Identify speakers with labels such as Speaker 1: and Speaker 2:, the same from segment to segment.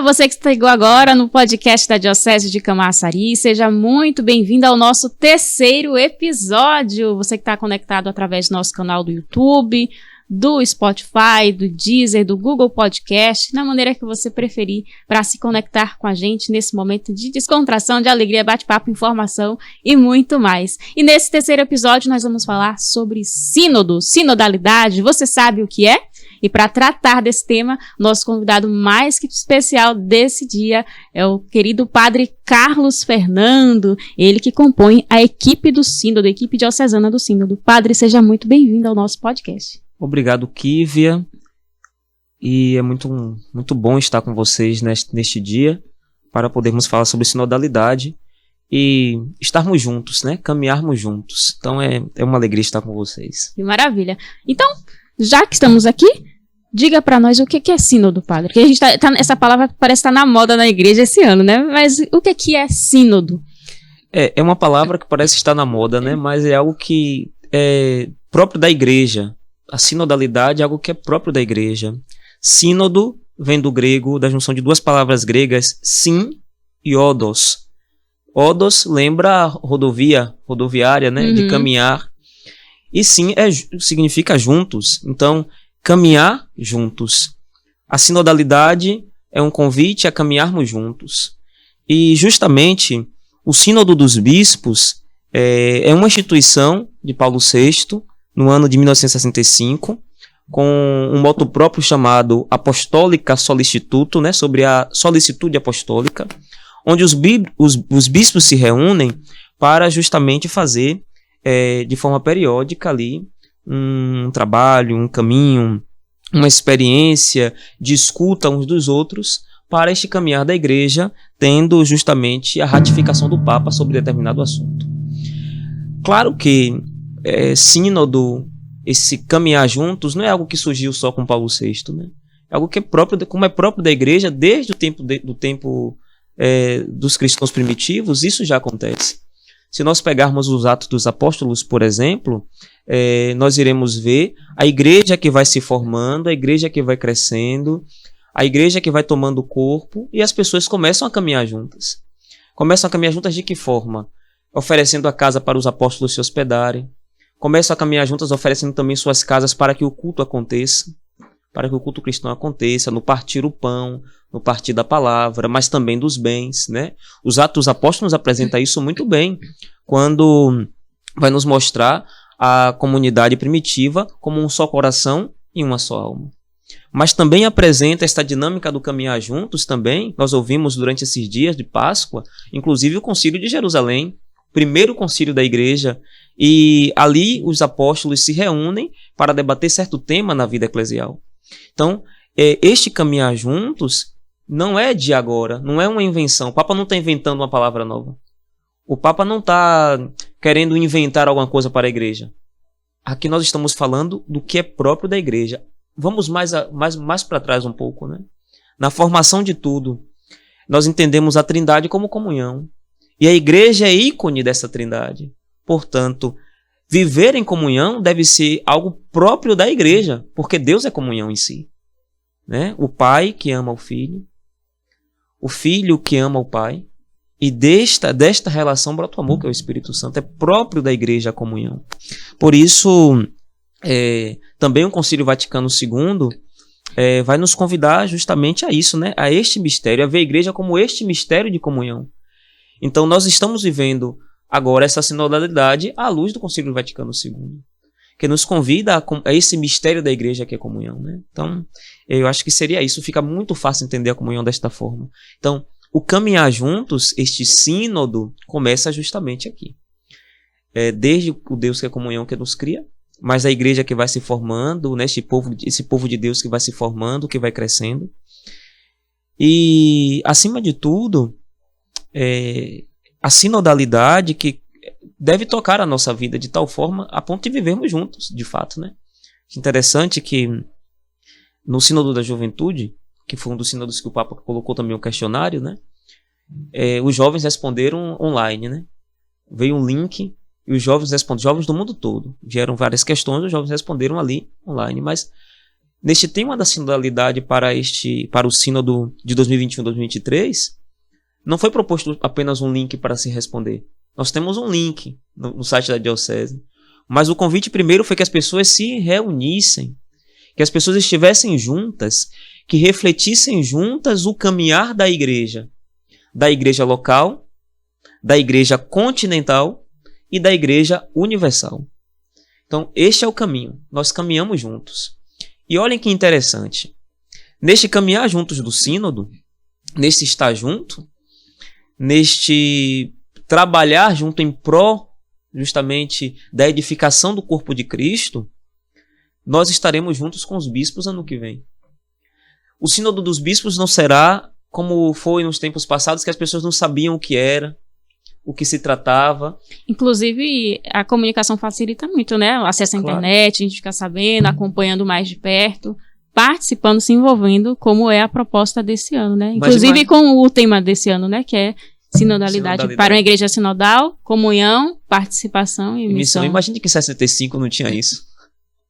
Speaker 1: você que chegou agora no podcast da Diocese de Camaçari, seja muito bem-vindo ao nosso terceiro episódio. Você que está conectado através do nosso canal do YouTube, do Spotify, do Deezer, do Google Podcast, na maneira que você preferir para se conectar com a gente nesse momento de descontração, de alegria, bate-papo, informação e muito mais. E nesse terceiro episódio nós vamos falar sobre sínodo, sinodalidade. Você sabe o que é? E para tratar desse tema, nosso convidado mais que especial desse dia é o querido padre Carlos Fernando, ele que compõe a equipe do sínodo, a equipe diocesana do sínodo. Padre, seja muito bem-vindo ao nosso podcast.
Speaker 2: Obrigado, Kívia, e é muito bom estar com vocês neste dia para podermos falar sobre sinodalidade e estarmos juntos, né? Caminharmos juntos. Então é uma alegria estar com vocês.
Speaker 1: Que maravilha. Então, já que estamos aqui, diga para nós o que é sínodo, padre. Porque a gente essa palavra parece estar na moda na igreja esse ano, né? Mas o que é sínodo?
Speaker 2: É uma palavra que parece estar na moda, né? Mas é algo que é próprio da igreja. A sinodalidade é algo que é próprio da igreja. Sínodo vem do grego, da junção de duas palavras gregas, sin e odos. Odos lembra rodoviária, né? De caminhar. E sim significa juntos. Então, caminhar juntos. A sinodalidade é um convite a caminharmos juntos. E justamente o Sínodo dos Bispos é uma instituição de Paulo VI, no ano de 1965, com um moto próprio chamado Apostólica Solicituto, né, sobre a solicitude apostólica, onde os bispos se reúnem para justamente fazer, de forma periódica ali, um trabalho, um caminho, uma experiência de escuta uns dos outros para este caminhar da igreja, tendo justamente a ratificação do Papa sobre determinado assunto. Claro que sínodo, esse caminhar juntos, não é algo que surgiu só com Paulo VI, né? É algo que é próprio, como é próprio da igreja desde o tempo dos cristãos primitivos. Isso já acontece. Se nós pegarmos os Atos dos Apóstolos, por exemplo, nós iremos ver a igreja que vai se formando, a igreja que vai crescendo, a igreja que vai tomando corpo, e as pessoas começam a caminhar juntas. Começam a caminhar juntas de que forma? Oferecendo a casa para os apóstolos se hospedarem. Começam a caminhar juntas oferecendo também suas casas para que o culto aconteça, para que o culto cristão aconteça, no partir o pão, no partir da palavra, mas também dos bens, né? Os Atos dos Apóstolos apresentam isso muito bem, quando vai nos mostrar a comunidade primitiva como um só coração e uma só alma. Mas também apresenta esta dinâmica do caminhar juntos também. Nós ouvimos durante esses dias de Páscoa, inclusive o Concílio de Jerusalém, primeiro concílio da igreja, e ali os apóstolos se reúnem para debater certo tema na vida eclesial. Então, este caminhar juntos não é de agora, não é uma invenção. O Papa não está inventando uma palavra nova. O Papa não está querendo inventar alguma coisa para a igreja. Aqui nós estamos falando do que é próprio da igreja. Vamos mais para trás um pouco, né? Na formação de tudo, nós entendemos a Trindade como comunhão. E a igreja é ícone dessa Trindade. Portanto, viver em comunhão deve ser algo próprio da igreja, porque Deus é comunhão em si, né? O Pai que ama o Filho que ama o Pai, e desta relação brota o amor, que é o Espírito Santo. É próprio da igreja a comunhão. Por isso, também o Concílio Vaticano II vai nos convidar justamente a isso, né? A este mistério, a ver a igreja como este mistério de comunhão. Então, nós estamos vivendo agora essa sinodalidade à luz do Concílio Vaticano II, que nos convida a esse mistério da igreja que é a comunhão, né? Então, eu acho que seria isso. Fica muito fácil entender a comunhão desta forma. Então, o caminhar juntos, este sínodo, começa justamente aqui. Desde o Deus que é a comunhão que nos cria, mas a igreja que vai se formando, né? Esse povo de Deus que vai se formando, que vai crescendo. E, acima de tudo, a sinodalidade que deve tocar a nossa vida de tal forma a ponto de vivermos juntos, de fato, né? Interessante que no Sínodo da Juventude, que foi um dos sínodos que o Papa colocou também um questionário, né? Os jovens responderam online, né? Veio um link e os jovens responderam, jovens do mundo todo. Vieram várias questões, os jovens responderam ali online, mas neste tema da sinodalidade para o sínodo de 2021-2023, não foi proposto apenas um link para se responder. Nós temos um link no site da Diocese, mas o convite primeiro foi que as pessoas se reunissem, que as pessoas estivessem juntas, que refletissem juntas o caminhar da igreja local, da igreja continental e da igreja universal. Então, este é o caminho. Nós caminhamos juntos. E olhem que interessante. Neste caminhar juntos do sínodo, neste estar junto, neste trabalhar junto em pró, justamente, da edificação do corpo de Cristo, nós estaremos juntos com os bispos ano que vem. O sínodo dos bispos não será como foi nos tempos passados, que as pessoas não sabiam o que era, o que se tratava. Inclusive, a comunicação facilita muito, né? O acesso à internet, a gente fica sabendo, acompanhando mais de perto, participando, se envolvendo, como é a proposta desse ano, né? Inclusive com o tema desse ano, né? Que é sinodalidade para uma igreja sinodal, comunhão, participação e missão. Imagine que em 65 não tinha isso.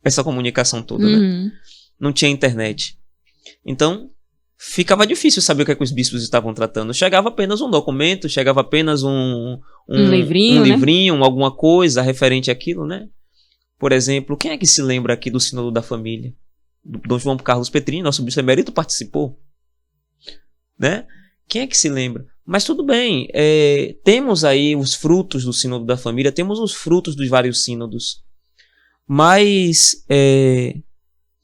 Speaker 2: Essa comunicação toda, né? Não tinha internet. Então, ficava difícil saber o que os bispos estavam tratando. Chegava apenas um documento, chegava apenas um livrinho, né? Alguma coisa referente àquilo, né? Por exemplo, quem é que se lembra aqui do Sínodo da Família? Dom João Carlos Petrini, nosso bispo emérito, participou. Né? Quem é que se lembra? Mas tudo bem, temos aí os frutos do Sínodo da Família, temos os frutos dos vários sínodos. Mas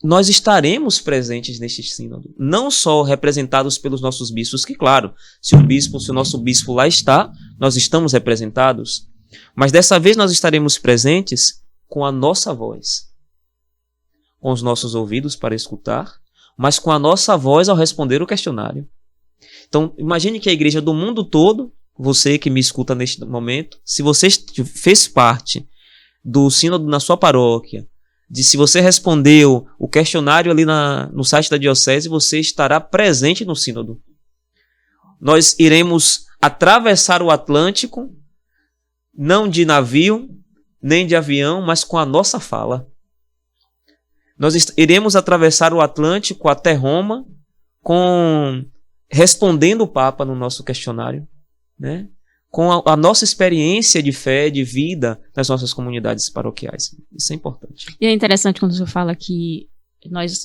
Speaker 2: nós estaremos presentes neste sínodo, não só representados pelos nossos bispos, que claro, se o nosso bispo lá está, nós estamos representados, mas dessa vez nós estaremos presentes com a nossa voz, com os nossos ouvidos para escutar, mas com a nossa voz ao responder o questionário. Então, imagine que a igreja do mundo todo, você que me escuta neste momento, se você fez parte do sínodo na sua paróquia, se você respondeu o questionário ali no site da Diocese, você estará presente no sínodo. Nós iremos atravessar o Atlântico, não de navio, nem de avião, mas com a nossa fala. Nós iremos atravessar o Atlântico até Roma, respondendo o Papa no nosso questionário, né? Com a nossa experiência de fé, de vida nas nossas comunidades paroquiais. Isso é importante. E é interessante quando você fala que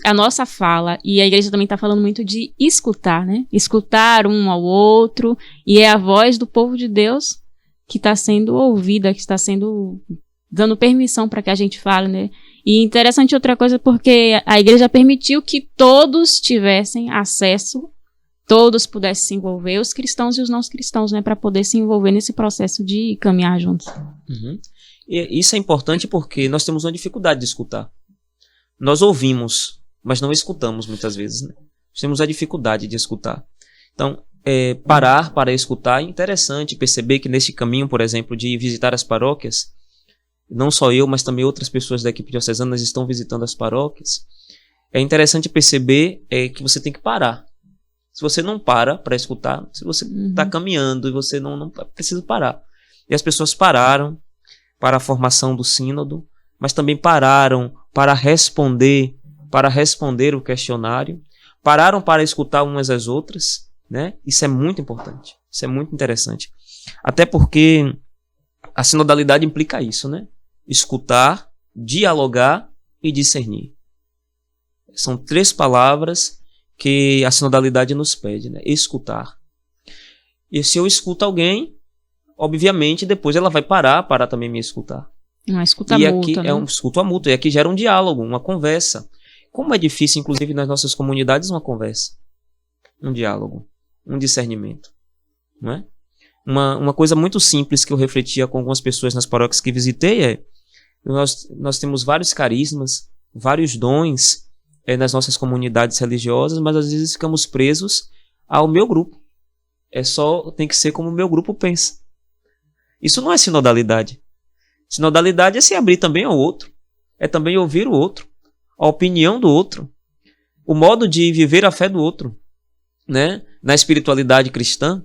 Speaker 2: a nossa fala, e a igreja também está falando muito de escutar, né? Escutar um ao outro, e é a voz do povo de Deus que está sendo ouvida, que está sendo dando permissão para que a gente fale, né? E interessante outra coisa, porque a igreja permitiu que todos tivessem acesso, todos pudessem se envolver, os cristãos e os não cristãos, né, para poder se envolver nesse processo de caminhar juntos. E isso é importante porque nós temos uma dificuldade de escutar. Nós ouvimos, mas não escutamos muitas vezes, né? Nós temos a dificuldade de escutar. Então, parar para escutar é interessante perceber que nesse caminho, por exemplo, de visitar as paróquias, não só eu, mas também outras pessoas da equipe diocesana estão visitando as paróquias, é interessante perceber que você tem que parar. Se você não para escutar, se você está caminhando e você não precisa parar. E as pessoas pararam para a formação do sínodo, mas também pararam para responder o questionário, pararam para escutar umas às outras, né? Isso é muito importante, isso é muito interessante. Até porque a sinodalidade implica isso, né? Escutar, dialogar e discernir. São 3 palavras que a sinodalidade nos pede, né? Escutar. E se eu escuto alguém, obviamente, depois ela vai parar para também me escutar. Uma escuta mútua, aqui, né? Escuta mútua. E aqui gera um diálogo, uma conversa. Como é difícil, inclusive, nas nossas comunidades, uma conversa. Um diálogo. Um discernimento. Não é? Uma coisa muito simples que eu refletia com algumas pessoas nas paróquias que visitei nós temos vários carismas, vários dons nas nossas comunidades religiosas, mas às vezes ficamos presos ao meu grupo. Tem que ser como o meu grupo pensa. Isso não é sinodalidade. Sinodalidade é se abrir também ao outro. É também ouvir o outro, a opinião do outro, o modo de viver a fé do outro, né? Na espiritualidade cristã.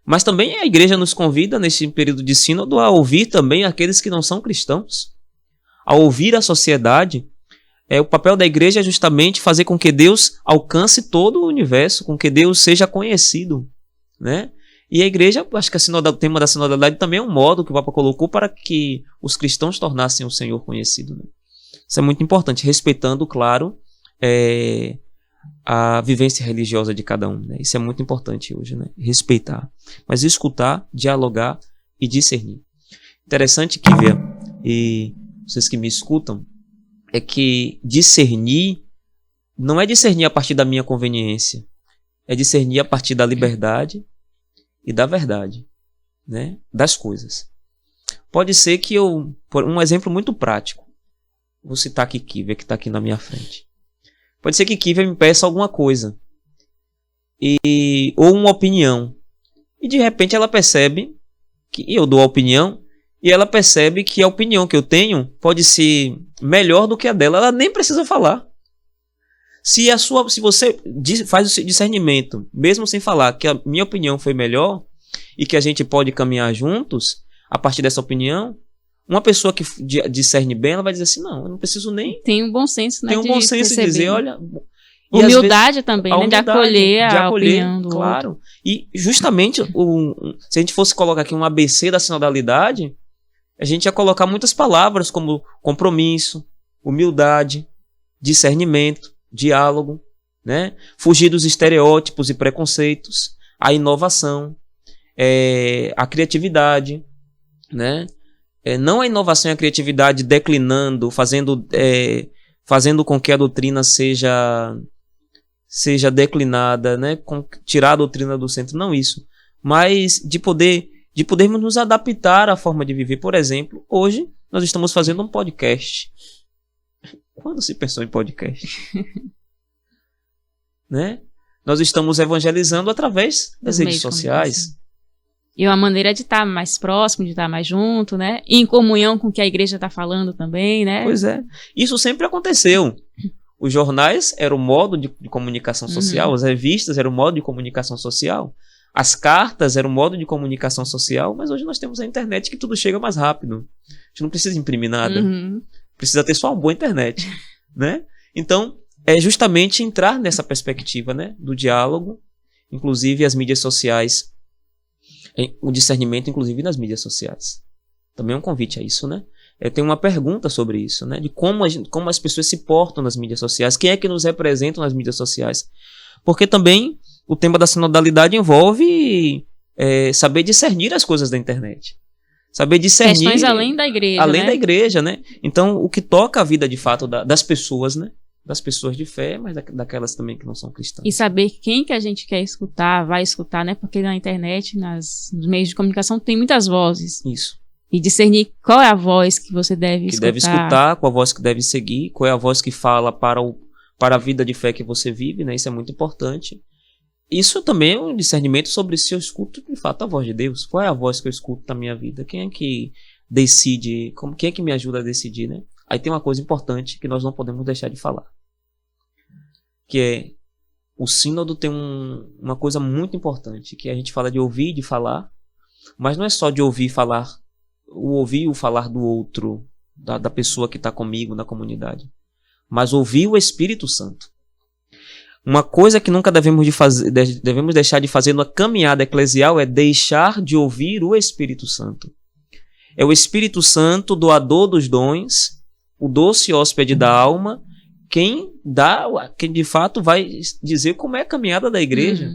Speaker 2: Mas também a igreja nos convida, nesse período de sínodo, a ouvir também aqueles que não são cristãos, a ouvir a sociedade, O papel da igreja é justamente fazer com que Deus alcance todo o universo, com que Deus seja conhecido, né? E a igreja, acho que o tema da sinodalidade também é um modo que o Papa colocou para que os cristãos tornassem o Senhor conhecido, né? Isso é muito importante, respeitando, claro, a vivência religiosa de cada um, né? Isso é muito importante hoje, né? Respeitar, mas escutar, dialogar e discernir. Interessante, Kívia, e vocês que me escutam, é que discernir não é discernir a partir da minha conveniência, é discernir a partir da liberdade e da verdade, né? Das coisas. Pode ser que por um exemplo muito prático, vou citar aqui Kívia, que está aqui na minha frente. Pode ser que Kívia me peça alguma coisa, ou uma opinião, e de repente ela percebe que eu dou a opinião, e ela percebe que a opinião que eu tenho pode ser melhor do que a dela. Ela nem precisa falar. Se você faz o discernimento, mesmo sem falar, que a minha opinião foi melhor e que a gente pode caminhar juntos a partir dessa opinião, uma pessoa que discerne bem, ela vai dizer assim, não, eu não preciso nem...
Speaker 1: Tem um bom senso, né?
Speaker 2: Tem um bom senso de dizer, olha...
Speaker 1: Humildade também, né? De acolher a opinião do
Speaker 2: claro.
Speaker 1: outro.
Speaker 2: E justamente, se a gente fosse colocar aqui um ABC da sinodalidade, a gente ia colocar muitas palavras como compromisso, humildade, discernimento, diálogo, né? Fugir dos estereótipos e preconceitos, a inovação, a criatividade, né? Não a inovação e a criatividade declinando, fazendo com que a doutrina seja declinada, né? Tirar a doutrina do centro, não isso, mas de podermos nos adaptar à forma de viver. Por exemplo, hoje nós estamos fazendo um podcast. Quando se pensou em podcast? Né? Nós estamos evangelizando através das redes sociais.
Speaker 1: E uma maneira de estar mais próximo, de estar mais junto, né? E em comunhão com o que a igreja está falando também, né?
Speaker 2: Pois é. Isso sempre aconteceu. Os jornais eram o modo de comunicação social, as revistas eram o modo de comunicação social, as cartas eram o modo de comunicação social, mas hoje nós temos a internet que tudo chega mais rápido. A gente não precisa imprimir nada. Precisa ter só uma boa internet, né? Então, é justamente entrar nessa perspectiva, né? Do diálogo, inclusive as mídias sociais, o discernimento, inclusive, nas mídias sociais. Também é um convite a isso, né? Tem uma pergunta sobre isso, né? De como as pessoas se portam nas mídias sociais, quem é que nos representa nas mídias sociais. Porque também o tema da sinodalidade envolve saber discernir as coisas da internet. Saber discernir...
Speaker 1: Questões além da igreja,
Speaker 2: além
Speaker 1: né?
Speaker 2: da igreja, né? Então, o que toca a vida, de fato, das pessoas, né? Das pessoas de fé, mas daquelas também que não são cristãs.
Speaker 1: E saber quem que a gente quer escutar, vai escutar, né? Porque na internet, nos meios de comunicação, tem muitas vozes.
Speaker 2: Isso.
Speaker 1: E discernir qual é a voz que você deve escutar.
Speaker 2: Que deve escutar, qual a voz que deve seguir, qual é a voz que fala para a vida de fé que você vive, né? Isso é muito importante. Isso também é um discernimento sobre se eu escuto, de fato, a voz de Deus. Qual é a voz que eu escuto na minha vida? Quem é que decide? Quem é que me ajuda a decidir, né? Aí tem uma coisa importante que nós não podemos deixar de falar. Que é, o sínodo tem uma coisa muito importante, que a gente fala de ouvir e de falar, mas não é só de ouvir e falar, ouvir o falar do outro, da pessoa que está comigo na comunidade, mas ouvir o Espírito Santo. Uma coisa que nunca devemos deixar de fazer na caminhada eclesial é deixar de ouvir o Espírito Santo. É o Espírito Santo, doador dos dons, o doce hóspede da alma, quem de fato vai dizer como é a caminhada da igreja.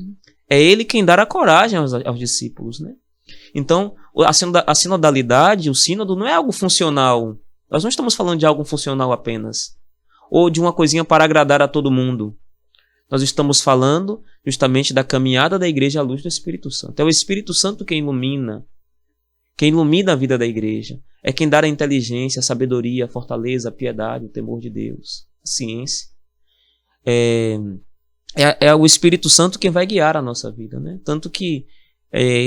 Speaker 2: É ele quem dá a coragem aos discípulos, né? Então, a sinodalidade, o sínodo, não é algo funcional. Nós não estamos falando de algo funcional apenas, ou de uma coisinha para agradar a todo mundo. Nós estamos falando justamente da caminhada da igreja à luz do Espírito Santo. É o Espírito Santo quem ilumina a vida da igreja. É quem dá a inteligência, a sabedoria, a fortaleza, a piedade, o temor de Deus, a ciência. É o Espírito Santo quem vai guiar a nossa vida, né? Tanto que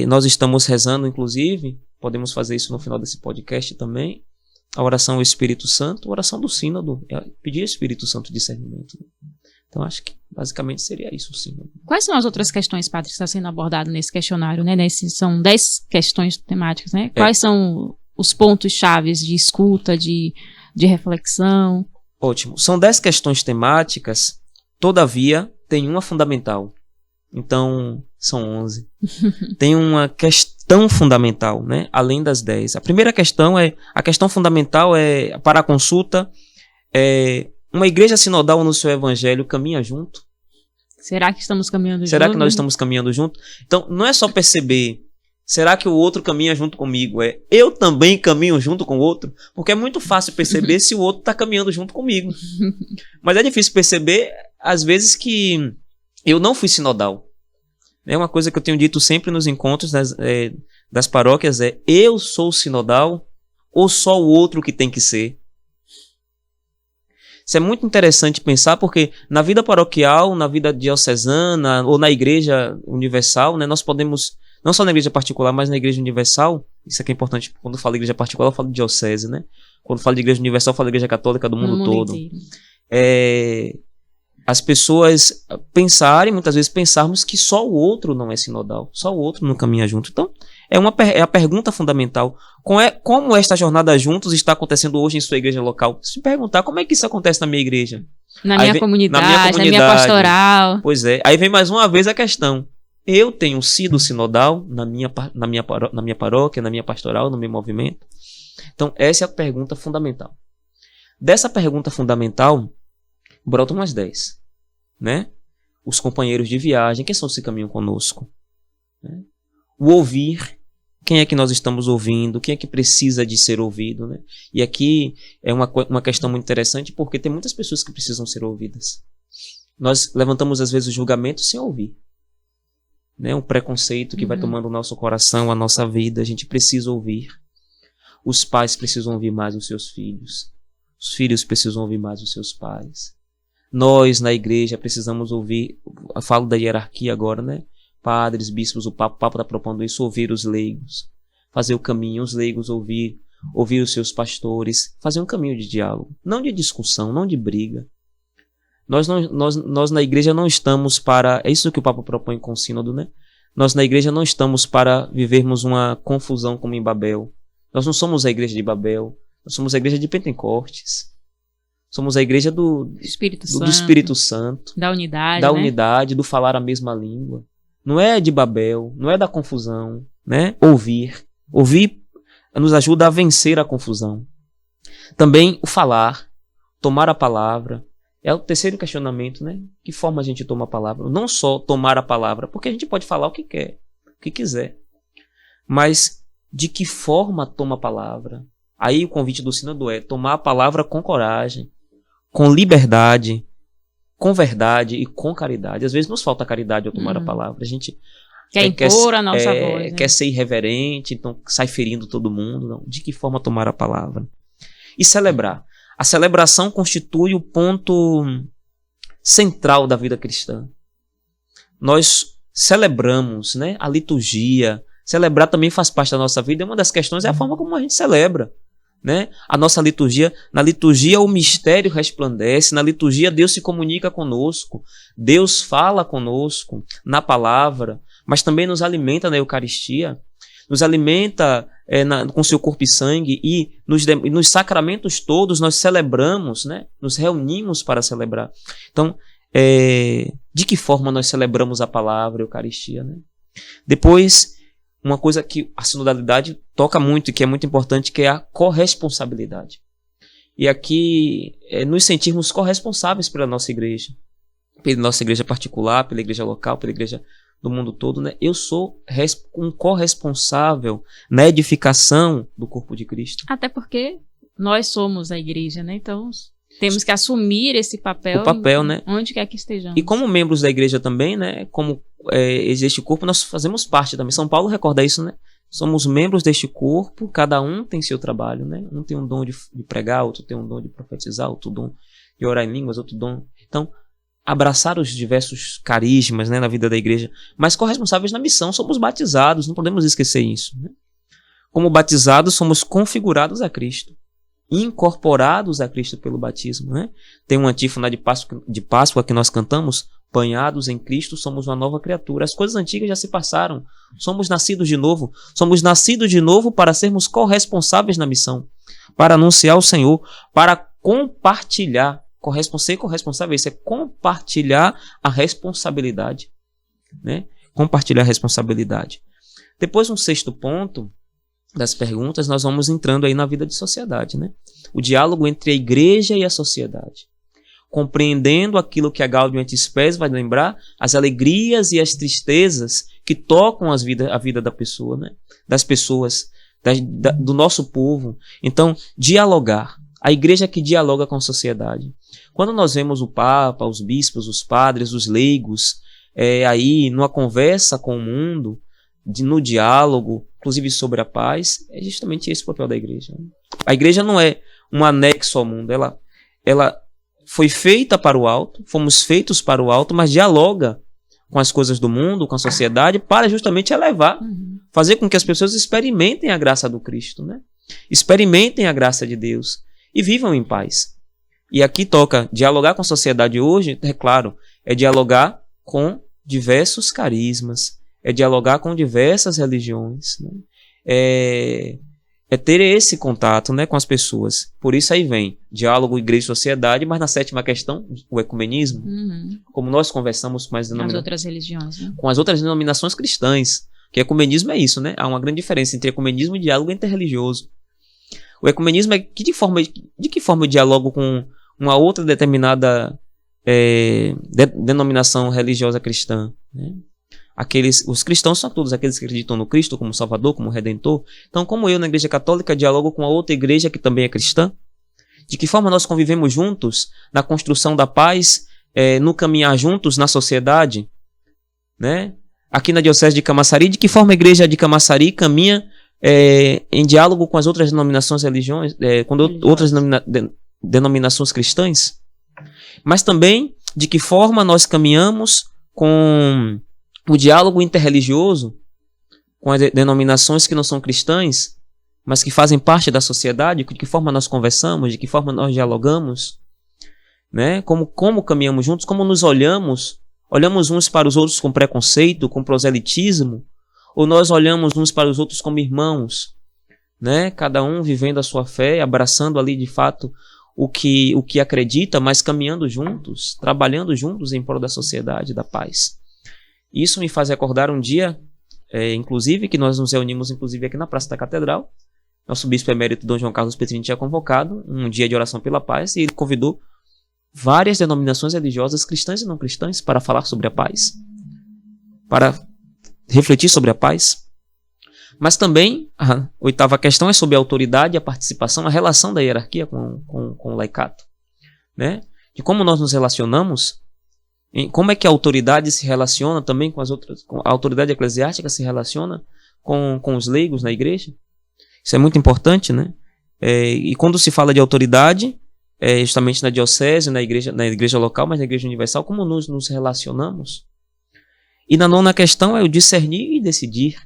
Speaker 2: nós estamos rezando, inclusive, podemos fazer isso no final desse podcast também, a oração ao Espírito Santo, a oração do sínodo, pedir ao Espírito Santo discernimento. Então, acho que basicamente seria isso, sim.
Speaker 1: Quais são as outras questões, padre, que está sendo abordado nesse questionário, né? São 10 questões temáticas, né? Quais são os pontos chaves de escuta, de reflexão?
Speaker 2: Ótimo. São 10 questões temáticas, todavia tem uma fundamental. Então, são 11. Tem uma questão fundamental, né? Além das 10. A primeira questão a questão fundamental para a consulta, uma igreja sinodal no seu evangelho caminha junto?
Speaker 1: Será que estamos caminhando junto?
Speaker 2: Será que nós estamos caminhando junto? Então, não é só perceber, será que o outro caminha junto comigo? Eu também caminho junto com o outro? Porque é muito fácil perceber se o outro está caminhando junto comigo. Mas é difícil perceber, às vezes, que eu não fui sinodal. É uma coisa que eu tenho dito sempre nos encontros das paróquias, eu sou sinodal ou só o outro que tem que ser? Isso é muito interessante pensar, porque na vida paroquial, na vida diocesana ou na igreja universal, né, nós podemos, não só na igreja particular, mas na igreja universal, isso aqui é importante, quando eu falo de igreja particular, eu falo de diocese, né? Quando eu falo de igreja universal, eu falo de igreja católica do mundo todo. As pessoas muitas vezes pensarmos que só o outro não é sinodal, só o outro não caminha junto. Então, é a pergunta fundamental. Como esta jornada juntos está acontecendo hoje em sua igreja local? Se perguntar, como é que isso acontece na minha igreja?
Speaker 1: Na minha comunidade, na minha pastoral.
Speaker 2: Pois é. Aí vem mais uma vez a questão. Eu tenho sido sinodal na minha paróquia, na minha pastoral, no meu movimento? Então, essa é a pergunta fundamental. Dessa pergunta fundamental, brotam umas 10. Né? Os companheiros de viagem, quem são os que caminham conosco? Né? O ouvir, quem é que nós estamos ouvindo, quem é que precisa de ser ouvido, né? E aqui é uma questão muito interessante, porque tem muitas pessoas que precisam ser ouvidas. Nós levantamos às vezes o julgamento sem ouvir, né? Um preconceito que vai tomando o nosso coração, a nossa vida, a gente precisa ouvir. Os pais precisam ouvir mais os seus filhos, os filhos precisam ouvir mais os seus pais. Nós, na igreja, precisamos ouvir, eu falo da hierarquia agora, né? Padres, bispos, o Papa está propondo isso, ouvir os leigos, fazer o caminho, os leigos ouvir os seus pastores, fazer um caminho de diálogo, não de discussão, não de briga. Nós na igreja não estamos para, é isso que o Papa propõe com o sínodo, né? Nós na igreja não estamos para vivermos uma confusão como em Babel. Nós não somos a igreja de Babel, nós somos a igreja de Pentecostes. Somos a igreja do Espírito Santo,
Speaker 1: da unidade,
Speaker 2: do falar a mesma língua. Não é de Babel, não é da confusão, né? Ouvir nos ajuda a vencer a confusão. Também o falar, tomar a palavra, é o terceiro questionamento, né? Que forma a gente toma a palavra? Não só tomar a palavra, porque a gente pode falar o que quer, o que quiser, mas de que forma toma a palavra? Aí o convite do sínodo é tomar a palavra com coragem, com liberdade, com verdade e com caridade. Às vezes nos falta caridade ao tomar a palavra. A gente
Speaker 1: quer impor a nossa voz.
Speaker 2: Quer ser irreverente, então sai ferindo todo mundo. Não. De que forma tomar a palavra? E celebrar. A celebração constitui o ponto central da vida cristã. Nós celebramos, né? A liturgia. Celebrar também faz parte da nossa vida. E uma das questões é a forma como a gente celebra. Né? A nossa liturgia, na liturgia o mistério resplandece, na liturgia Deus se comunica conosco, Deus fala conosco na palavra, mas também nos alimenta na Eucaristia, nos alimenta com seu corpo e sangue, e nos sacramentos todos nós celebramos, né? Nos reunimos para celebrar. Então, de que forma nós celebramos a palavra, a Eucaristia? Né? Depois, uma coisa que a sinodalidade toca muito e que é muito importante, que é a corresponsabilidade. E aqui, nos sentirmos corresponsáveis pela nossa igreja particular, pela igreja local, pela igreja do mundo todo, né? Eu sou um corresponsável na edificação do corpo de Cristo.
Speaker 1: Até porque nós somos a igreja, né? Então, temos que assumir esse papel,
Speaker 2: né?
Speaker 1: Onde quer que estejamos.
Speaker 2: E como membros da igreja também, né? Como existe o corpo, nós fazemos parte também. São Paulo recorda isso, né? Somos membros deste corpo, cada um tem seu trabalho, né? Um tem um dom de pregar, outro tem um dom de profetizar, outro dom de orar em línguas, outro dom... Então, abraçar os diversos carismas, né, na vida da igreja, mas corresponsáveis na missão, somos batizados, não podemos esquecer isso. Né? Como batizados, somos configurados a Cristo, incorporados a Cristo pelo batismo. Né? Tem uma antífona de Páscoa que nós cantamos, banhados em Cristo, somos uma nova criatura. As coisas antigas já se passaram, somos nascidos de novo para sermos corresponsáveis na missão, para anunciar o Senhor, para compartilhar. Ser corresponsável, isso é compartilhar a responsabilidade, né? Compartilhar a responsabilidade. Depois, um 6º ponto das perguntas, nós vamos entrando aí na vida de sociedade, né? O diálogo entre a igreja e a sociedade. Compreendendo aquilo que a Gaudium et Spes vai lembrar, as alegrias e as tristezas que tocam a vida da pessoa, né? Das pessoas, do nosso povo. Então, dialogar. A igreja que dialoga com a sociedade. Quando nós vemos o Papa, os bispos, os padres, os leigos, aí numa conversa com o mundo, no diálogo, inclusive sobre a paz, é justamente esse o papel da igreja. A igreja não é um anexo ao mundo, ela foi feita para o alto, fomos feitos para o alto, mas dialoga com as coisas do mundo, com a sociedade, para justamente elevar, fazer com que as pessoas experimentem a graça do Cristo, né? Experimentem a graça de Deus e vivam em paz. E aqui toca dialogar com a sociedade hoje, é claro, é dialogar com diversos carismas, é dialogar com diversas religiões, né? É ter esse contato, né, com as pessoas. Por isso aí vem diálogo, igreja e sociedade, mas na 7ª questão, o ecumenismo, como nós conversamos com as
Speaker 1: outras religiões, né?
Speaker 2: Com as outras denominações cristãs, que ecumenismo é isso, né? Há uma grande diferença entre ecumenismo e diálogo interreligioso. O ecumenismo é de que forma eu dialogo com uma outra determinada denominação religiosa cristã, né? Os cristãos são todos aqueles que acreditam no Cristo como Salvador, como Redentor. Então, como eu na Igreja Católica dialogo com a outra igreja que também é cristã, de que forma nós convivemos juntos na construção da paz, no caminhar juntos na sociedade, né? Aqui na Diocese de Camaçari, de que forma a Igreja de Camaçari caminha em diálogo com as outras denominações religiões, outras denominações cristãs, mas também de que forma nós caminhamos com o diálogo interreligioso com as denominações que não são cristãs, mas que fazem parte da sociedade, de que forma nós conversamos, de que forma nós dialogamos, né? Como caminhamos juntos, como nos olhamos uns para os outros com preconceito, com proselitismo, ou nós olhamos uns para os outros como irmãos, né? Cada um vivendo a sua fé, abraçando ali de fato o que acredita, mas caminhando juntos, trabalhando juntos em prol da sociedade, da paz. Isso me faz recordar um dia, inclusive, que nós nos reunimos inclusive aqui na Praça da Catedral. Nosso bispo emérito Dom João Carlos Petrini tinha convocado um dia de oração pela paz e ele convidou várias denominações religiosas, cristãs e não cristãs, para falar sobre a paz, para refletir sobre a paz. Mas também, a 8ª questão é sobre a autoridade, a participação, a relação da hierarquia com o laicato, né? De como nós nos relacionamos, como é que a autoridade se relaciona também com as outras, a autoridade eclesiástica se relaciona com os leigos na igreja. Isso é muito importante, né? E quando se fala de autoridade, justamente na diocese, na igreja local, mas na igreja universal, como nos relacionamos? E na 9ª questão é o discernir e decidir.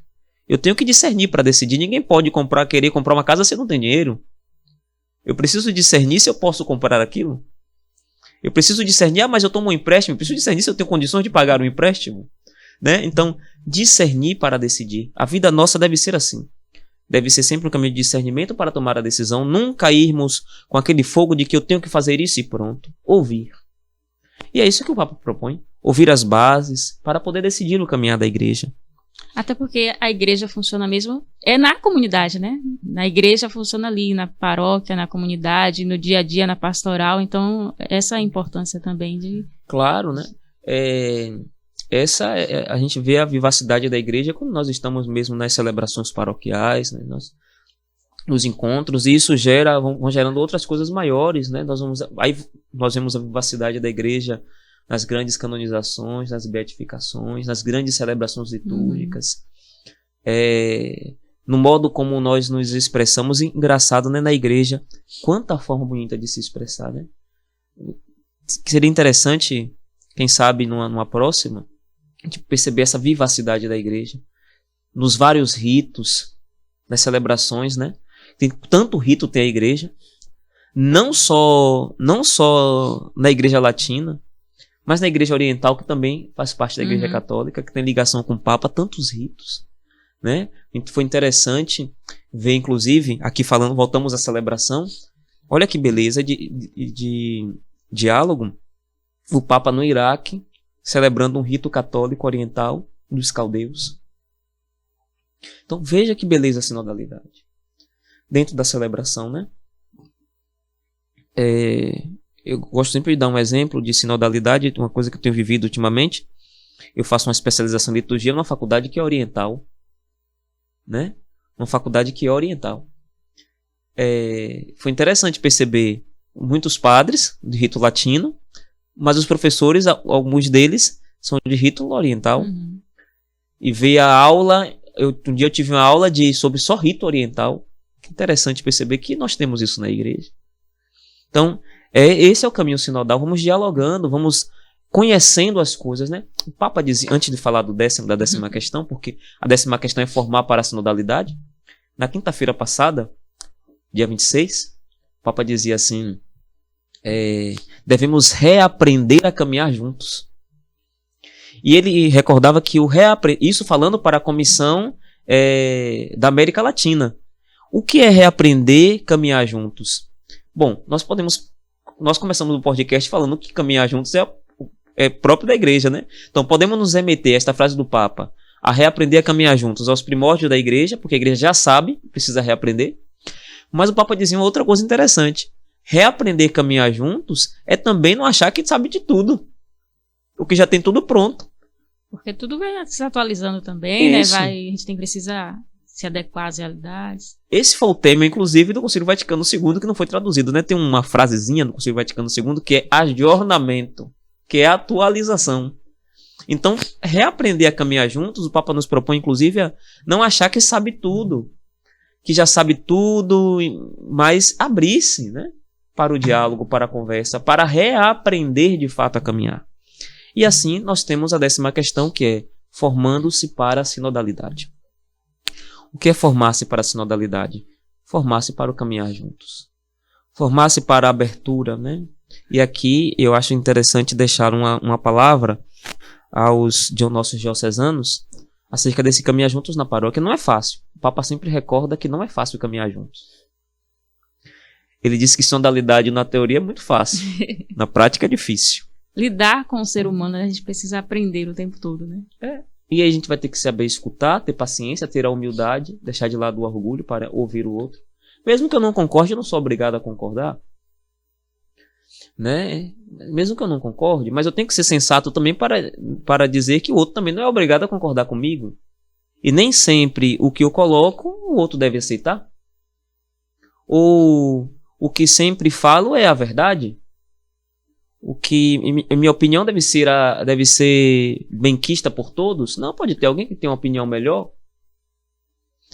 Speaker 2: Eu tenho que discernir para decidir. Ninguém pode querer comprar uma casa se não tem dinheiro. Eu preciso discernir se eu posso comprar aquilo. Eu preciso discernir, mas eu tomo um empréstimo. Eu preciso discernir se eu tenho condições de pagar um empréstimo, né? Então, discernir para decidir. A vida nossa deve ser assim. Deve ser sempre um caminho de discernimento para tomar a decisão. Nunca irmos com aquele fogo de que eu tenho que fazer isso e pronto. Ouvir. E é isso que o Papa propõe. Ouvir as bases para poder decidir o caminhar da igreja.
Speaker 1: Até porque a igreja funciona mesmo na comunidade, né? Na igreja funciona ali, na paróquia, na comunidade, no dia a dia, na pastoral. Então, essa é a importância também de...
Speaker 2: Claro, né? A gente vê a vivacidade da igreja quando nós estamos mesmo nas celebrações paroquiais, né? Nos encontros, e isso vão gerando outras coisas maiores, né? Nós vemos a vivacidade da igreja nas grandes canonizações, nas beatificações, nas grandes celebrações litúrgicas, no modo como nós nos expressamos. Engraçado, né, na igreja, quanta forma bonita de se expressar, né? Seria interessante, quem sabe numa próxima, a gente perceber essa vivacidade da igreja, nos vários ritos, nas celebrações, né? Tem tanto rito tem a igreja, não só na igreja latina, mas na igreja oriental, que também faz parte da igreja católica, que tem ligação com o Papa, tantos ritos, né? Foi interessante ver, inclusive, aqui falando, voltamos à celebração, Olha que beleza de diálogo. O Papa no Iraque, celebrando um rito católico oriental dos caldeus. Então veja que beleza a sinodalidade. Dentro da celebração, né? Eu gosto sempre de dar um exemplo de sinodalidade, uma coisa que eu tenho vivido ultimamente. Eu faço uma especialização em liturgia numa faculdade que é oriental, né? Uma faculdade que é oriental. Foi interessante perceber muitos padres de rito latino, mas os professores, alguns deles, são de rito oriental.
Speaker 1: Uhum.
Speaker 2: E ver a aula, um dia eu tive uma aula sobre só rito oriental. Que interessante perceber que nós temos isso na igreja. Então, esse é o caminho sinodal. Vamos dialogando, vamos conhecendo as coisas, né? O Papa dizia, antes de falar da décima questão, porque a 10ª questão é formar para a sinodalidade. Na quinta-feira passada, dia 26, o Papa dizia assim, devemos reaprender a caminhar juntos. E ele recordava que isso falando para a comissão da América Latina. O que é reaprender caminhar juntos? Bom, nós começamos o podcast falando que caminhar juntos é próprio da igreja, né? Então podemos nos remeter a esta frase do Papa, a reaprender a caminhar juntos aos primórdios da igreja, porque a igreja já sabe, precisa reaprender. Mas o Papa dizia uma outra coisa interessante. Reaprender a caminhar juntos é também não achar que sabe de tudo. O que já tem tudo pronto.
Speaker 1: Porque tudo vai se atualizando também,
Speaker 2: Isso.
Speaker 1: né? A gente precisa se adequar às realidades.
Speaker 2: Esse foi o tema, inclusive, do Concílio Vaticano II, que não foi traduzido, né? Tem uma frasezinha do Concílio Vaticano II que é ajornamento, que é atualização. Então, reaprender a caminhar juntos, o Papa nos propõe, inclusive, a não achar que sabe tudo, que já sabe tudo, mas abrir-se, né? Para o diálogo, para a conversa, para reaprender de fato a caminhar. E assim, nós temos a 10ª questão, que é formando-se para a sinodalidade. O que é formar-se para a sinodalidade? Formar-se para o caminhar juntos. Formar-se para a abertura, né? E aqui eu acho interessante deixar uma palavra aos nossos diocesanos acerca desse caminhar juntos na paróquia. Não é fácil. O Papa sempre recorda que não é fácil caminhar juntos. Ele diz que sinodalidade na teoria é muito fácil. Na prática é difícil.
Speaker 1: Lidar com o ser humano, a gente precisa aprender o tempo todo, né?
Speaker 2: E aí a gente vai ter que saber escutar, ter paciência, ter a humildade, deixar de lado o orgulho para ouvir o outro. Mesmo que eu não concorde, eu não sou obrigado a concordar. Né? Mesmo que eu não concorde, mas eu tenho que ser sensato também para dizer que o outro também não é obrigado a concordar comigo. E nem sempre o que eu coloco, o outro deve aceitar. Ou o que sempre falo é a verdade. O que, em minha opinião, deve ser benquista por todos. Não, pode ter alguém que tem uma opinião melhor.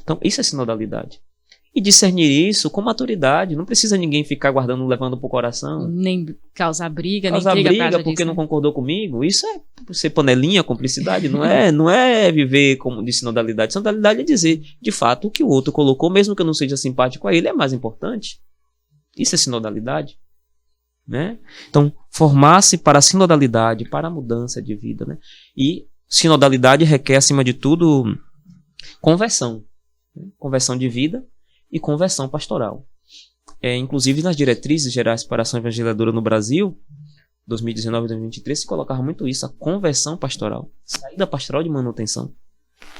Speaker 2: Então, isso é sinodalidade. E discernir isso com maturidade. Não precisa ninguém ficar guardando, levando pro coração.
Speaker 1: Nem causar briga,
Speaker 2: Causar
Speaker 1: nem
Speaker 2: briga porque não concordou comigo. Isso é ser panelinha, cumplicidade. Não é viver como de sinodalidade. Sinodalidade é dizer, de fato, o que o outro colocou, mesmo que eu não seja simpático a ele, é mais importante. Isso é sinodalidade. Né? Então, formar-se para a sinodalidade, para a mudança de vida. Né? E sinodalidade requer, acima de tudo, conversão. Né? Conversão de vida e conversão pastoral. Inclusive, nas diretrizes gerais para a ação evangelizadora no Brasil, 2019 e 2023, se colocava muito isso, a conversão pastoral. Saída pastoral de manutenção.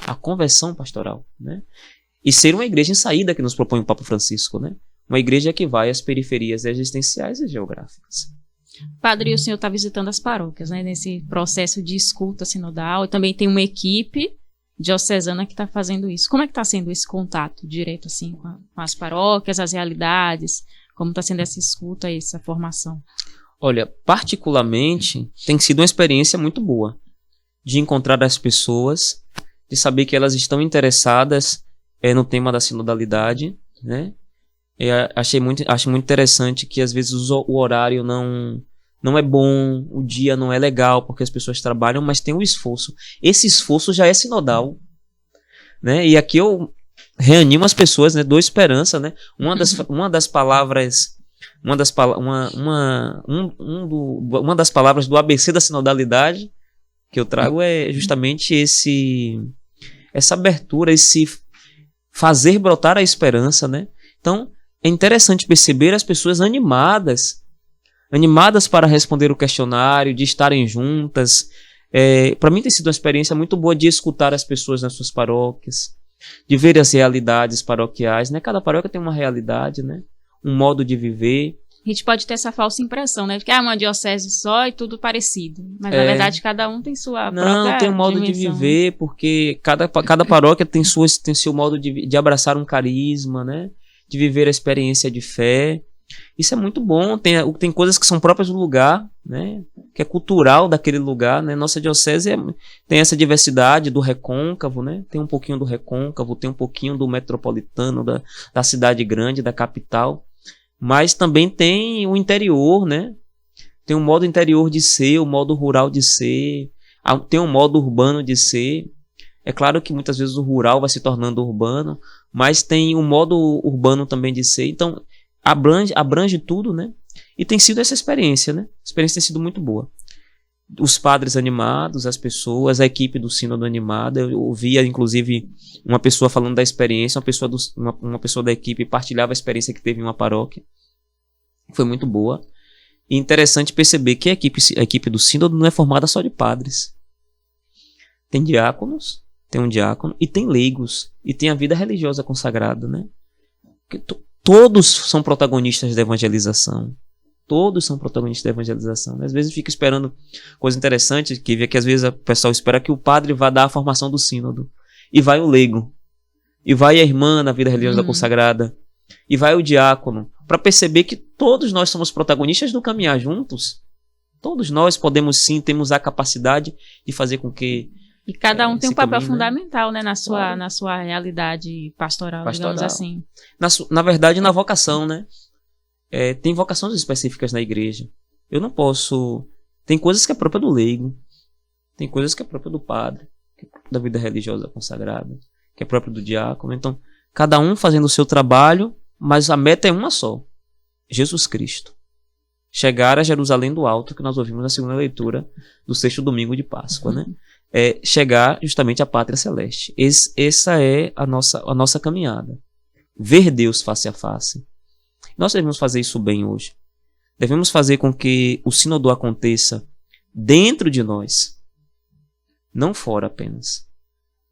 Speaker 2: A conversão pastoral. Né? E ser uma igreja em saída que nos propõe o Papa Francisco, né? Uma igreja que vai às periferias existenciais e geográficas.
Speaker 1: Padre, o senhor está visitando as paróquias, né? Nesse processo de escuta sinodal. E também tem uma equipe diocesana que está fazendo isso. Como é que está sendo esse contato direto assim, com as paróquias, as realidades? Como está sendo essa escuta e essa formação?
Speaker 2: Olha, particularmente, tem sido uma experiência muito boa. De encontrar as pessoas, de saber que elas estão interessadas no tema da sinodalidade, né? Acho muito interessante que às vezes o horário não é bom, o dia não é legal porque as pessoas trabalham, mas tem o esforço. Esse esforço já é sinodal, né? E aqui eu reanimo as pessoas, né? Dou esperança, né? Uma das palavras do ABC da sinodalidade que eu trago é justamente essa abertura, esse fazer brotar a esperança, né? Então, é interessante perceber as pessoas animadas para responder o questionário, de estarem juntas. Para mim tem sido uma experiência muito boa de escutar as pessoas nas suas paróquias, de ver as realidades paroquiais, né? Cada paróquia tem uma realidade, né? Um modo de viver.
Speaker 1: A gente pode ter essa falsa impressão, né? De que é uma diocese só e tudo parecido. Mas, na verdade, cada um tem sua própria
Speaker 2: Não, tem um modo
Speaker 1: dimensão.
Speaker 2: de viver, porque cada paróquia tem seu modo de abraçar um carisma, né? De viver a experiência de fé. Isso é muito bom. Tem coisas que são próprias do lugar, né? Que é cultural daquele lugar, né? Nossa diocese tem essa diversidade do recôncavo, né? Tem um pouquinho do recôncavo, tem um pouquinho do metropolitano, da cidade grande, da capital. Mas também tem o interior, né? Tem um modo interior de ser, o modo rural de ser, tem um modo urbano de ser. É claro que muitas vezes o rural vai se tornando urbano, mas tem um modo urbano também de ser. Então, abrange tudo, né? E tem sido essa experiência, né? A experiência tem sido muito boa. Os padres animados, as pessoas, a equipe do Sínodo animada. Eu ouvia, inclusive, uma pessoa falando da experiência, uma pessoa da equipe partilhava a experiência que teve em uma paróquia. Foi muito boa. E interessante perceber que a equipe do Sínodo não é formada só de padres. Tem diáconos, tem um diácono, e tem leigos, e tem a vida religiosa consagrada, né? Todos são protagonistas da evangelização. Todos são protagonistas da evangelização. Às vezes fica esperando coisa interessante, que às vezes o pessoal espera que o padre vá dar a formação do sínodo. E vai o leigo. E vai a irmã na vida religiosa consagrada. E vai o diácono. Para perceber que todos nós somos protagonistas do caminhar juntos. Todos nós podemos sim, temos a capacidade de fazer com que...
Speaker 1: E cada um tem um papel
Speaker 2: caminho,
Speaker 1: fundamental, né? Na
Speaker 2: Claro.
Speaker 1: sua realidade pastoral, digamos assim.
Speaker 2: Na verdade, na vocação, né? Tem vocações específicas na igreja. Eu não posso... Tem coisas que é própria do leigo. Tem coisas que é própria do padre. Que é própria da vida religiosa consagrada. Que é própria do diácono. Então, cada um fazendo o seu trabalho, mas a meta é uma só. Jesus Cristo. Chegar a Jerusalém do Alto, que nós ouvimos na segunda leitura do sexto domingo de Páscoa, né? Chegar justamente à pátria celeste. Essa é a nossa caminhada. Ver Deus face a face. Nós devemos fazer isso bem hoje. Devemos fazer com que o sínodo aconteça dentro de nós, não fora apenas.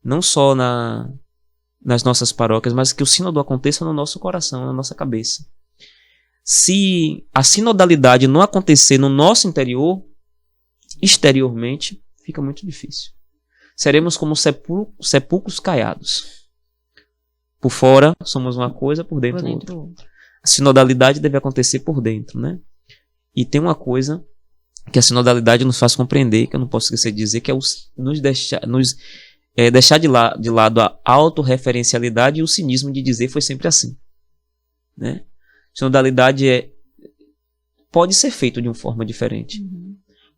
Speaker 2: Não só nas nossas paróquias, mas que o sínodo aconteça no nosso coração, na nossa cabeça. Se a sinodalidade não acontecer no nosso interior, exteriormente, fica muito difícil. Seremos como sepulcros caiados. Por fora, somos uma coisa, por dentro outra. A sinodalidade deve acontecer por dentro, né? E tem uma coisa que a sinodalidade nos faz compreender, que eu não posso esquecer de dizer, que é deixar de lado a autorreferencialidade e o cinismo de dizer foi sempre assim, né? Sinodalidade pode ser feito de uma forma diferente.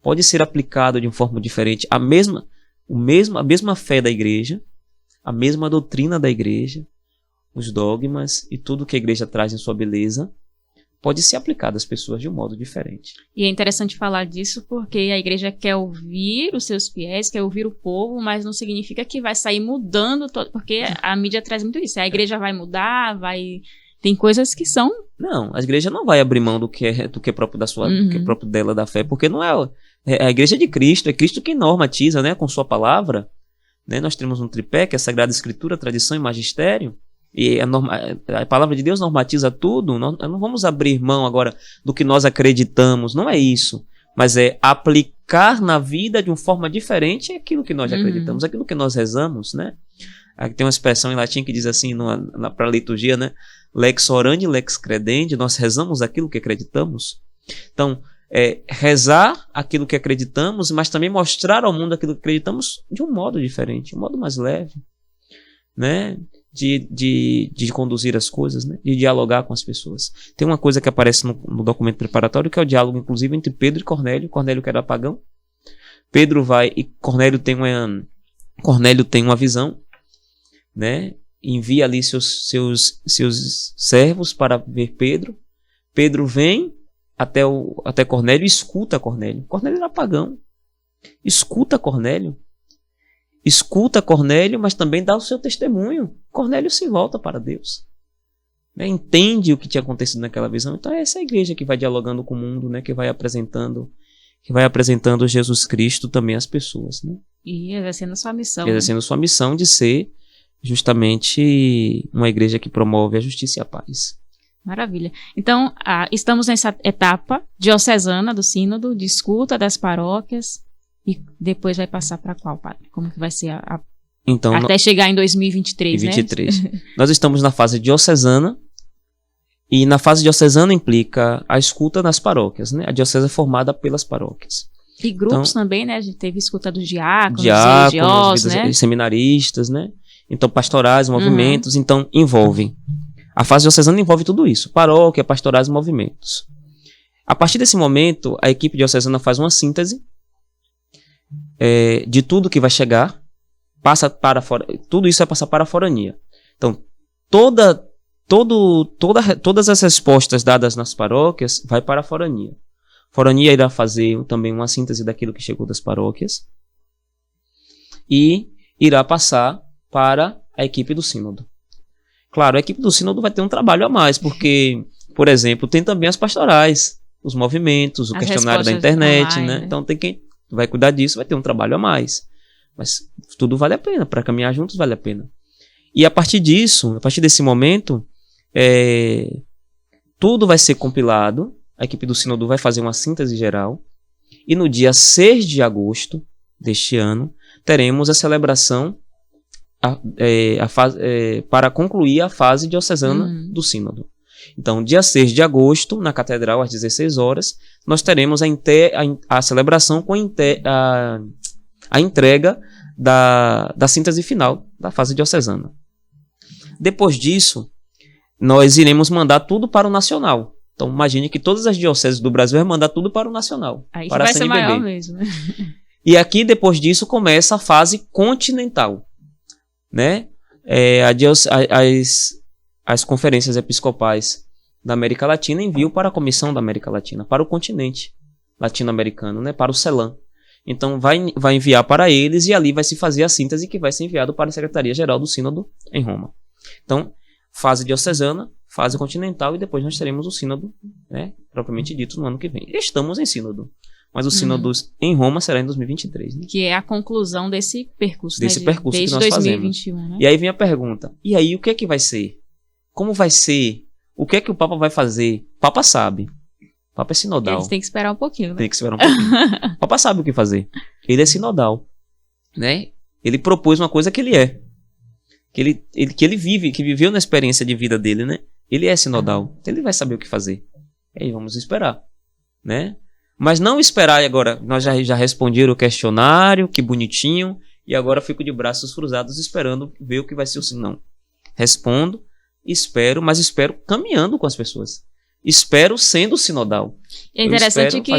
Speaker 2: Pode ser aplicado de uma forma diferente. A mesma fé da igreja, a mesma doutrina da igreja, os dogmas e tudo que a igreja traz em sua beleza, pode ser aplicado às pessoas de um modo diferente.
Speaker 1: E é interessante falar disso porque a igreja quer ouvir os seus fiéis, quer ouvir o povo, mas não significa que vai sair mudando, porque a mídia traz muito isso. A igreja vai mudar, tem coisas que são...
Speaker 2: Não, a igreja não vai abrir mão do que é próprio do que é próprio dela, da fé, porque não é a igreja de Cristo, é Cristo quem normatiza, né, com sua palavra, né? Nós temos um tripé, que é a Sagrada Escritura, tradição e magistério, e a palavra de Deus normatiza tudo. Nós não vamos abrir mão agora do que nós acreditamos, não é isso, mas é aplicar na vida de uma forma diferente aquilo que nós acreditamos, aquilo que nós rezamos, né? Aqui tem uma expressão em latim que diz assim, para a liturgia, né? Lex orandi, lex credendi, nós rezamos aquilo que acreditamos. Então, rezar aquilo que acreditamos, mas também mostrar ao mundo aquilo que acreditamos de um modo diferente, um modo mais leve, né? De conduzir as coisas, né? De dialogar com as pessoas. Tem uma coisa que aparece no documento preparatório, que é o diálogo, inclusive, entre Pedro e Cornélio. Cornélio que era pagão. Pedro vai e Cornélio tem uma visão, né? Envia ali seus servos para ver Pedro. Pedro vem até Cornélio e escuta Cornélio. Cornélio era pagão. Escuta Cornélio, mas também dá o seu testemunho. Cornélio se volta para Deus, né, entende o que tinha acontecido naquela visão. Então é essa igreja que vai dialogando com o mundo, né, que vai apresentando Jesus Cristo também às pessoas, né?
Speaker 1: E exercendo sua missão.
Speaker 2: Exercendo sua missão de ser justamente uma igreja que promove a justiça e a paz.
Speaker 1: Maravilha. Então, estamos nessa etapa diocesana do sínodo, de escuta das paróquias, e depois vai passar para qual, padre? Como que vai ser
Speaker 2: então,
Speaker 1: até chegar em 2023,
Speaker 2: 2023. Né? Nós estamos na fase diocesana, e na fase diocesana implica a escuta nas paróquias, né? A diocese é formada pelas paróquias.
Speaker 1: E grupos então, também, né? A gente teve escuta dos diáconos
Speaker 2: religiosos,
Speaker 1: né?
Speaker 2: Seminaristas, né? Então, pastorais, movimentos, então envolvem. A fase diocesana envolve tudo isso, paróquia, pastorais e movimentos. A partir desse momento, a equipe diocesana faz uma síntese de tudo que vai chegar, tudo isso vai passar para a forania. Então, todas as respostas dadas nas paróquias vai para a forania. A forania irá fazer também uma síntese daquilo que chegou das paróquias e irá passar para a equipe do sínodo. Claro, a equipe do sínodo vai ter um trabalho a mais, porque, por exemplo, tem também as pastorais, os movimentos, o questionário da internet, né? Então tem quem vai cuidar disso, vai ter um trabalho a mais. Mas tudo vale a pena, para caminhar juntos vale a pena. E a partir desse momento, tudo vai ser compilado, a equipe do sínodo vai fazer uma síntese geral, e no dia 6 de agosto deste ano, teremos a celebração para concluir a fase diocesana do sínodo. Então, dia 6 de agosto, na catedral, às 16 horas, nós teremos a celebração com a entrega da síntese final da fase diocesana. Depois disso, nós iremos mandar tudo para o nacional. Então, imagine que todas as dioceses do Brasil vão mandar tudo para o nacional.
Speaker 1: Aí
Speaker 2: para
Speaker 1: vai ser maior mesmo.
Speaker 2: E aqui, depois disso, começa a fase continental. Né? As conferências episcopais da América Latina enviam para a Comissão da América Latina, para o continente latino-americano, né? Para o CELAM. Então vai enviar para eles e ali vai se fazer a síntese que vai ser enviado para a Secretaria-Geral do Sínodo em Roma. Então, fase diocesana, fase continental e depois nós teremos o sínodo, né? Propriamente dito, no ano que vem. Estamos em sínodo. Mas o sínodo em Roma será em 2023. Né?
Speaker 1: Que é a conclusão desse percurso.
Speaker 2: Desse percurso
Speaker 1: desde
Speaker 2: que nós
Speaker 1: 2021,
Speaker 2: fazemos.
Speaker 1: Né?
Speaker 2: E aí vem a pergunta. E aí, o que é que vai ser? Como vai ser? O que é que o Papa vai fazer? O Papa sabe. O Papa é sinodal.
Speaker 1: Eles têm que esperar um pouquinho, né?
Speaker 2: Tem que esperar um pouquinho. O Papa sabe o que fazer. Ele é sinodal. Né? Ele propôs uma coisa que ele é. Que ele vive, que viveu na experiência de vida dele, né? Ele é sinodal. Então ele vai saber o que fazer. E aí vamos esperar. Né? Mas não esperar agora, nós já responderam o questionário, que bonitinho, e agora fico de braços cruzados esperando ver o que vai ser o sim. Não. Respondo, espero, mas espero caminhando com as pessoas. Espero sendo sinodal.
Speaker 1: É interessante que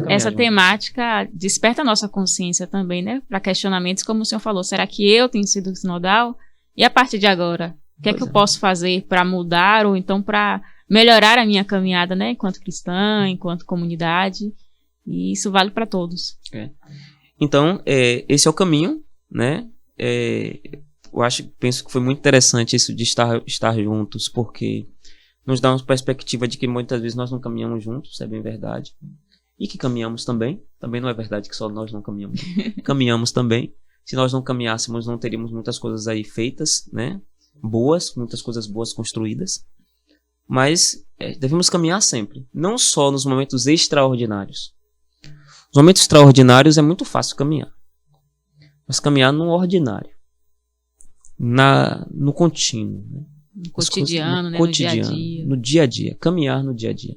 Speaker 1: essa temática desperta a nossa consciência também, né? Para questionamentos, como o senhor falou, será que eu tenho sido sinodal? E a partir de agora, o que é que eu posso fazer para mudar ou então para melhorar a minha caminhada, né, enquanto cristã, enquanto comunidade, e isso vale para todos.
Speaker 2: Então, esse é o caminho, né? Penso que foi muito interessante isso de estar juntos, porque nos dá uma perspectiva de que muitas vezes nós não caminhamos juntos, isso é bem verdade, e que caminhamos também não é verdade que só nós não caminhamos, caminhamos também. Se nós não caminhássemos, não teríamos muitas coisas aí feitas, né? Muitas coisas boas construídas. Mas devemos caminhar sempre, não só nos momentos extraordinários. Nos momentos extraordinários é muito fácil caminhar, mas caminhar no ordinário, no contínuo, né?
Speaker 1: No cotidiano,
Speaker 2: no dia-a-dia. No dia-a-dia, caminhar no dia-a-dia.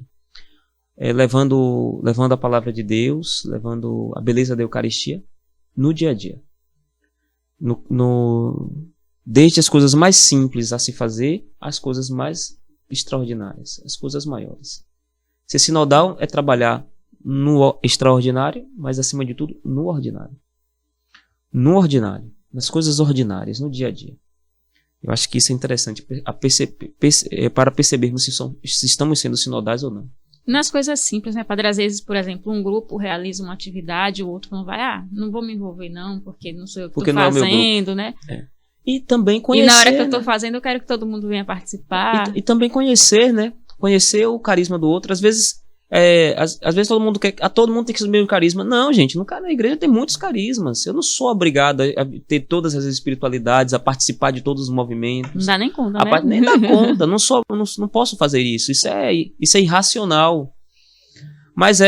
Speaker 2: Levando a palavra de Deus, levando a beleza da Eucaristia no dia-a-dia. Desde as coisas mais simples a se fazer, às coisas mais extraordinárias, as coisas maiores. Ser sinodal é trabalhar no extraordinário, mas acima de tudo, no ordinário. No ordinário, nas coisas ordinárias, no dia a dia. Eu acho que isso é interessante para percebermos se estamos sendo sinodais ou não.
Speaker 1: Nas coisas simples, né, padre? Às vezes, por exemplo, um grupo realiza uma atividade, o outro não vai, não vou me envolver não, porque não sou eu que estou fazendo, né?
Speaker 2: E também conhecer...
Speaker 1: E na hora que eu tô fazendo, eu quero que todo mundo venha participar.
Speaker 2: E também conhecer, né? Conhecer o carisma do outro. Às vezes todo mundo quer... todo mundo tem que ser o mesmo carisma. Não, gente. Na igreja tem muitos carismas. Eu não sou obrigado a ter todas as espiritualidades, a participar de todos os movimentos.
Speaker 1: Não dá nem conta, né?
Speaker 2: Nem dá conta. Não posso fazer isso. Isso é irracional. Mas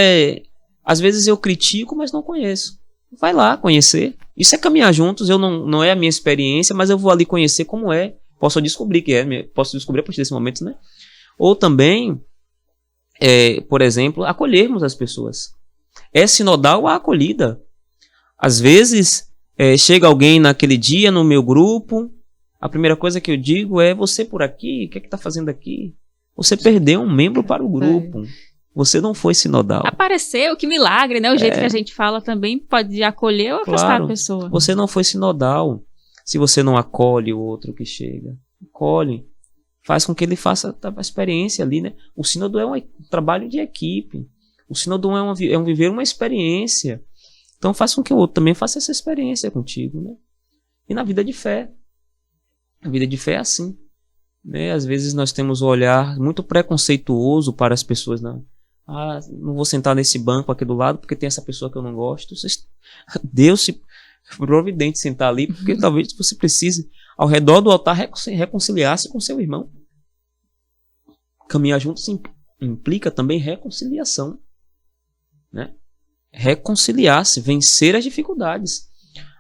Speaker 2: às vezes eu critico, mas não conheço. Vai lá conhecer. Isso é caminhar juntos. Não é a minha experiência, mas eu vou ali conhecer como é. Posso descobrir posso descobrir a partir desse momento, né? Ou também, por exemplo, acolhermos as pessoas. É sinodal a acolhida. Às vezes, chega alguém naquele dia no meu grupo, a primeira coisa que eu digo é: você por aqui, o que está fazendo aqui? Você perdeu um membro para o grupo. Você não foi sinodal.
Speaker 1: Apareceu, que milagre, né? O jeito que a gente fala também pode acolher ou afastar a pessoa.
Speaker 2: Você não foi sinodal. Se você não acolhe o outro que chega, acolhe. Faz com que ele faça a experiência ali, né? O sínodo é um trabalho de equipe. O sínodo é um viver uma experiência. Então faz com que o outro também faça essa experiência contigo, né? E na vida de fé. A vida de fé é assim, né? Às vezes nós temos um olhar muito preconceituoso para as pessoas, não vou sentar nesse banco aqui do lado porque tem essa pessoa que eu não gosto. Deus se providente sentar ali, porque talvez você precise, ao redor do altar, reconciliar-se com seu irmão. Caminhar juntos implica também reconciliação, né? Reconciliar-se, vencer as dificuldades.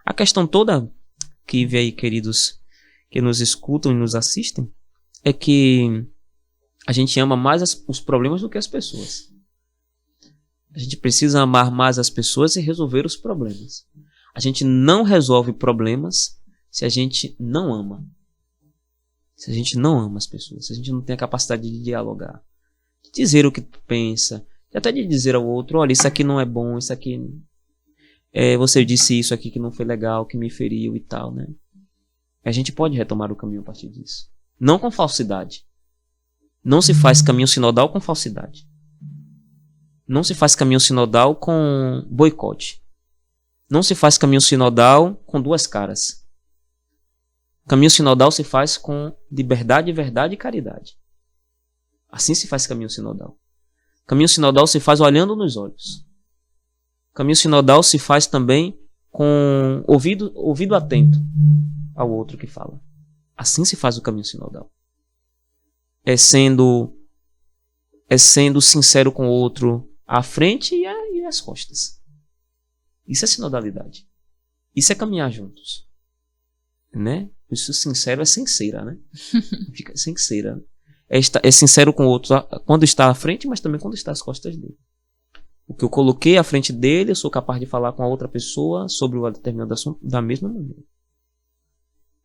Speaker 2: A questão toda que vê aí, queridos, que nos escutam e nos assistem, é que a gente ama mais os problemas do que as pessoas. A gente precisa amar mais as pessoas e resolver os problemas. A gente não resolve problemas se a gente não ama. Se a gente não ama as pessoas. Se a gente não tem a capacidade de dialogar. De dizer o que tu pensa. Até de dizer ao outro: olha, isso aqui não é bom, isso aqui... você disse isso aqui que não foi legal, que me feriu e tal, né? A gente pode retomar o caminho a partir disso. Não com falsidade. Não se faz caminho sinodal com falsidade. Não se faz caminho sinodal com boicote. Não se faz caminho sinodal com duas caras. Caminho sinodal se faz com liberdade, verdade e caridade. Assim se faz caminho sinodal. Caminho sinodal se faz olhando nos olhos. Caminho sinodal se faz também com ouvido atento ao outro que fala. Assim se faz o caminho sinodal. É sendo sincero com o outro à frente e às costas. Isso é sinodalidade. Isso é caminhar juntos. Né? Isso sincero é sincera, né? Fica sincera. É sincero com o outro quando está à frente, mas também quando está às costas dele. O que eu coloquei à frente dele, eu sou capaz de falar com a outra pessoa sobre o determinado assunto da mesma maneira.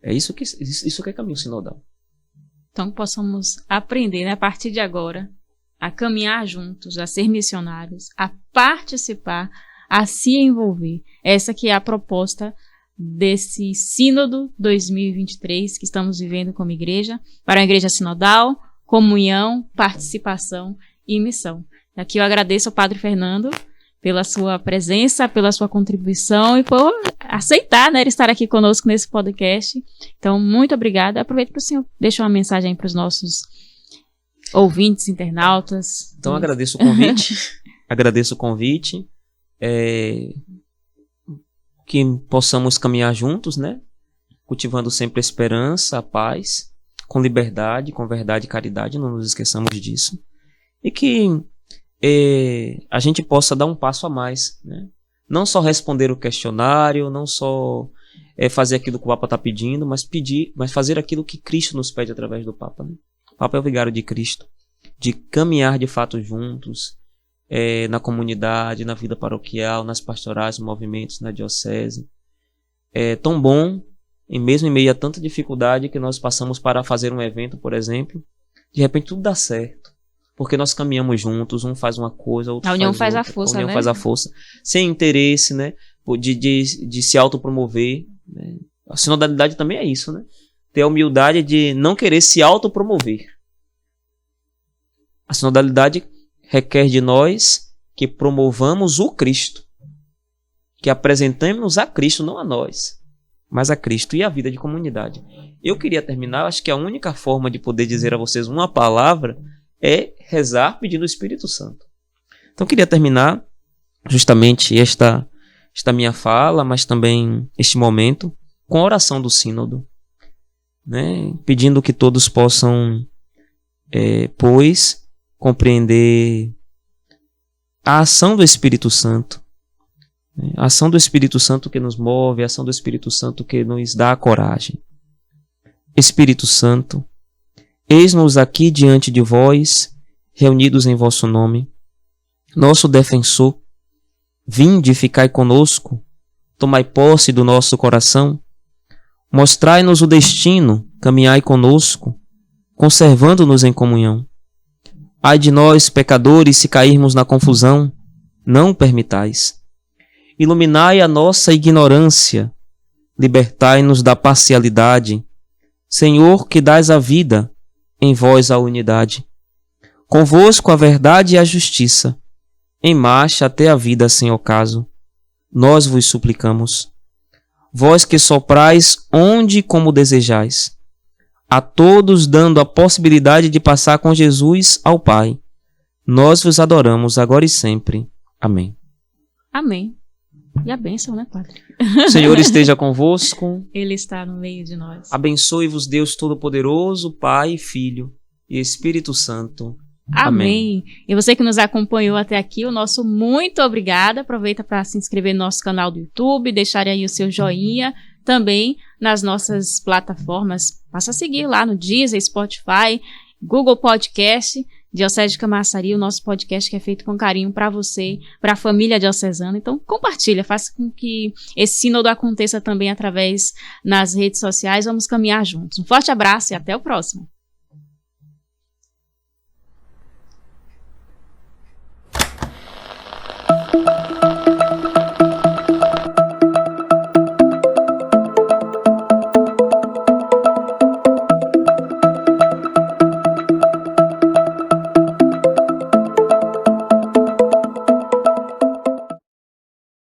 Speaker 2: É isso que é caminho sinodal.
Speaker 1: Então possamos aprender, né, a partir de agora, a caminhar juntos, a ser missionários, a participar, a se envolver. Essa que é a proposta desse Sínodo 2023 que estamos vivendo como igreja, para a igreja sinodal, comunhão, participação e missão. Aqui eu agradeço ao Padre Fernando pela sua presença, pela sua contribuição e por aceitar, né, estar aqui conosco nesse podcast. Então, muito obrigada. Aproveito para o senhor deixar uma mensagem para os nossos ouvintes, internautas.
Speaker 2: Então, agradeço o convite. Agradeço o convite. Que possamos caminhar juntos, né? Cultivando sempre a esperança, a paz, com liberdade, com verdade e caridade, não nos esqueçamos disso. E que a gente possa dar um passo a mais, né? Não só responder o questionário, não só fazer aquilo que o Papa está pedindo, mas fazer aquilo que Cristo nos pede através do Papa, né? O Papa é o vigário de Cristo, de caminhar de fato juntos, na comunidade, na vida paroquial, nas pastorais, nos movimentos, na diocese. É tão bom, mesmo em meio a tanta dificuldade que nós passamos para fazer um evento, por exemplo, de repente tudo dá certo, porque nós caminhamos juntos, um faz uma coisa, outro faz outra.
Speaker 1: A união faz a força, né?
Speaker 2: A união faz a força, sem interesse, né? De se autopromover, né? A sinodalidade também é isso, né? Ter a humildade de não querer se autopromover. A sinodalidade requer de nós que promovamos o Cristo, que apresentemos a Cristo, não a nós. mas a Cristo e a vida de comunidade. Eu queria terminar, acho que a única forma de poder dizer a vocês uma palavra é rezar pedindo o Espírito Santo. Então eu queria terminar justamente esta minha fala, mas também este momento, com a oração do sínodo, né? Pedindo que todos possam, pois, compreender a ação do Espírito Santo, né? A ação do Espírito Santo que nos move, a ação do Espírito Santo que nos dá a coragem. Espírito Santo, eis-nos aqui diante de vós, reunidos em vosso nome, nosso defensor, vinde e ficai conosco, tomai posse do nosso coração, mostrai-nos o destino, caminhai conosco, conservando-nos em comunhão. Ai de nós, pecadores, se cairmos na confusão, não permitais. Iluminai a nossa ignorância, libertai-nos da parcialidade. Senhor, que dás a vida, em vós a unidade. Convosco a verdade e a justiça, em marcha até a vida sem ocaso. Nós vos suplicamos. Vós que soprais onde e como desejais, a todos dando a possibilidade de passar com Jesus ao Pai. Nós vos adoramos agora e sempre. Amém.
Speaker 1: Amém. E a bênção, né, Padre?
Speaker 2: O Senhor esteja convosco.
Speaker 1: Ele está no meio de nós.
Speaker 2: Abençoe-vos Deus Todo-Poderoso, Pai, Filho e Espírito Santo.
Speaker 1: Amém. E você que nos acompanhou até aqui, o nosso muito obrigada. Aproveita para se inscrever no nosso canal do YouTube, deixar aí o seu joinha. Também nas nossas plataformas. Passa a seguir lá no Deezer, Spotify, Google Podcast, Diocese de Camaçari, o nosso podcast que é feito com carinho para você, para a família diocesana. Então, compartilha, faça com que esse sínodo aconteça também através nas redes sociais. Vamos caminhar juntos. Um forte abraço e até o próximo.